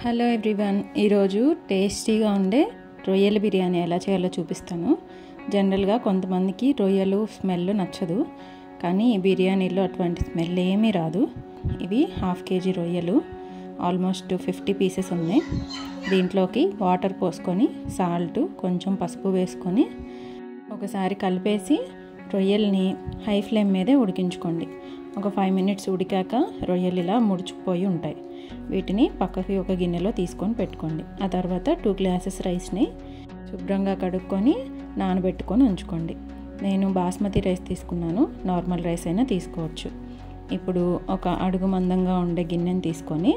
Hello everyone, ఈరోజు టేస్టీగా ఉండే రొయ్యల బిర్యానీ ఎలా చేయాలో చూపిస్తాను. జనరల్గా కొంతమందికి రొయ్యలు స్మెల్ నచ్చదు, కానీ ఈ బిర్యానీలో అటువంటి స్మెల్ ఏమీ రాదు. ఇవి 1/2 kg రొయ్యలు, ఆల్మోస్ట్ 50 పీసెస్ ఉన్నాయి. దీంట్లోకి వాటర్ పోసుకొని సాల్ట్ కొంచెం పసుపు వేసుకొని ఒకసారి కలిపేసి రొయ్యల్ని హై ఫ్లేమ్ మీదే ఉడికించుకోండి. ఒక 5 minutes ఉడికాక రొయ్యలు ఇలా ముడుచుకుపోయి ఉంటాయి. వీటిని పక్కకి ఒక గిన్నెలో తీసుకొని పెట్టుకోండి. ఆ తర్వాత 2 glasses రైస్ని శుభ్రంగా కడుక్కొని నానబెట్టుకొని ఉంచుకోండి. నేను బాస్మతి రైస్ తీసుకున్నాను, నార్మల్ రైస్ అయినా తీసుకోవచ్చు. ఇప్పుడు ఒక అడుగు మందంగా ఉండే గిన్నెని తీసుకొని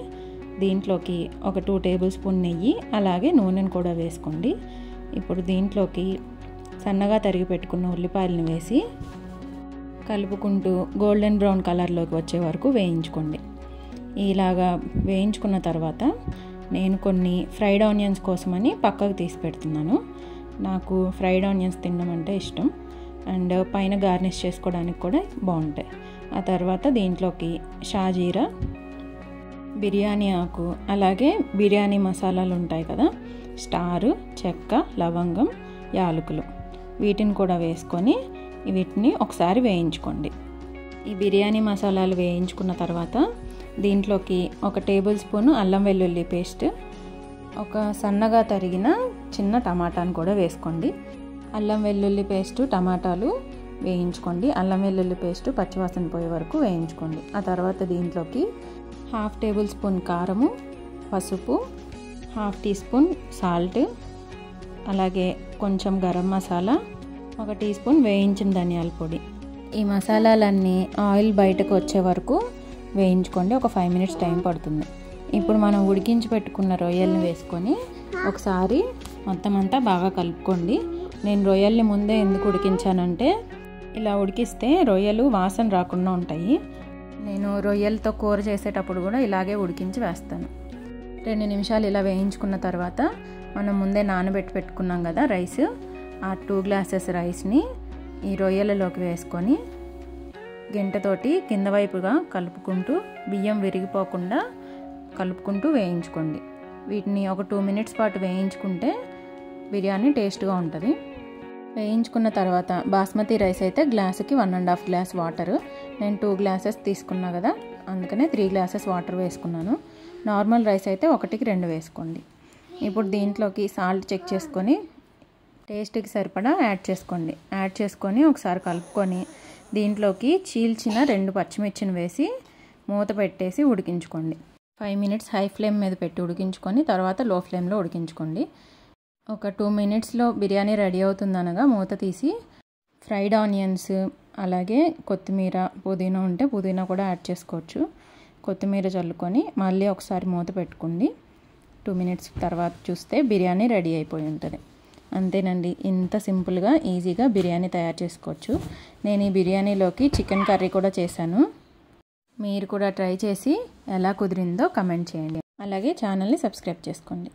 దీంట్లోకి ఒక 2 tablespoon నెయ్యి అలాగే నూనెను కూడా వేసుకోండి. ఇప్పుడు దీంట్లోకి సన్నగా తరిగి పెట్టుకున్న ఉల్లిపాయలను వేసి కలుపుకుంటూ గోల్డెన్ బ్రౌన్ కలర్లోకి వచ్చే వరకు వేయించుకోండి. ఇలాగా వేయించుకున్న తర్వాత నేను కొన్ని ఫ్రైడ్ ఆనియన్స్ కోసమని పక్కకు తీసి పెడుతున్నాను. నాకు ఫ్రైడ్ ఆనియన్స్ తినడం అంటే ఇష్టం, అండ్ పైన గార్నిష్ చేసుకోవడానికి కూడా బాగుంటాయి. ఆ తర్వాత దీంట్లోకి షాజీరా, బిర్యానీ ఆకు, అలాగే బిర్యానీ మసాలాలు ఉంటాయి కదా, స్టారు, చెక్క, లవంగం, యాలకులు, వీటిని కూడా వేసుకొని వీటిని ఒకసారి వేయించుకోండి. ఈ బిర్యానీ మసాలాలు వేయించుకున్న తర్వాత దీంట్లోకి 1 tablespoon అల్లం వెల్లుల్లి పేస్ట్, ఒక సన్నగా తరిగిన చిన్న టమాటాను కూడా వేసుకోండి. అల్లం వెల్లుల్లి పేస్టు, టమాటాలు వేయించుకోండి. అల్లం వెల్లుల్లి పేస్టు పచ్చివాసన పోయే వరకు వేయించుకోండి. ఆ తర్వాత దీంట్లోకి 1/2 tablespoon కారము, పసుపు, 1/2 teaspoon సాల్ట్, అలాగే కొంచెం గరం మసాలా, 1 teaspoon వేయించిన ధనియాల పొడి. ఈ మసాలాలన్నీ ఆయిల్ బయటకు వచ్చే వరకు వేయించుకోండి. ఒక 5 minutes టైం పడుతుంది. ఇప్పుడు మనం ఉడికించి పెట్టుకున్న రొయ్యల్ని వేసుకొని ఒకసారి మొత్తం అంతా బాగా కలుపుకోండి. నేను రొయ్యల్ని ముందే ఎందుకు ఉడికించానంటే ఇలా ఉడికిస్తే రొయ్యలు వాసన రాకుండా ఉంటాయి. నేను రొయ్యలతో కూర చేసేటప్పుడు కూడా ఇలాగే ఉడికించి వేస్తాను. 2 నిమిషాలు ఇలా వేయించుకున్న తర్వాత మనం ముందే నానబెట్టి పెట్టుకున్నాం కదా రైస్, ఆ 2 glasses రైస్ని ఈ రొయ్యలలోకి వేసుకొని గంటతోటి కింద వైపుగా కలుపుకుంటూ బియ్యం విరిగిపోకుండా కలుపుకుంటూ వేయించుకోండి. వీటిని ఒక 2 minutes పాటు వేయించుకుంటే బిర్యానీ టేస్ట్గా ఉంటుంది. వేయించుకున్న తర్వాత బాస్మతి రైస్ అయితే గ్లాసుకి 1.5 glass వాటర్, నేను 2 glasses తీసుకున్నా కదా, అందుకనే 3 glasses వాటర్ వేసుకున్నాను. నార్మల్ రైస్ అయితే 1కి 2 వేసుకోండి. ఇప్పుడు దీంట్లోకి సాల్ట్ చెక్ చేసుకొని టేస్ట్కి సరిపడా యాడ్ చేసుకొని ఒకసారి కలుపుకొని దీంట్లోకి చీల్చిన 2 పచ్చిమిర్చిని వేసి మూత పెట్టేసి ఉడికించుకోండి. 5 minutes హై ఫ్లేమ్ మీద పెట్టి ఉడికించుకొని తర్వాత లో ఫ్లేమ్లో ఉడికించుకోండి. ఒక 2 minutesలో బిర్యానీ రెడీ అవుతుందనగా మూత తీసి ఫ్రైడ్ ఆనియన్స్, అలాగే కొత్తిమీర, పుదీనా ఉంటే పుదీనా కూడా యాడ్ చేసుకోవచ్చు. కొత్తిమీర చల్లుకొని మళ్ళీ ఒకసారి మూత పెట్టుకోండి. 2 minutes తర్వాత చూస్తే బిర్యానీ రెడీ అయిపోయి ఉంటుంది. అంతేనండి, ఇంత సింపుల్గా ఈజీగా బిర్యానీ తయారు చేసుకోవచ్చు. నేను ఈ బిర్యానీలోకి చికెన్ కర్రీ కూడా చేశాను. మీరు కూడా ట్రై చేసి ఎలా కుదిరిందో కమెంట్ చేయండి. అలాగే ఛానల్ని సబ్స్క్రైబ్ చేసుకోండి.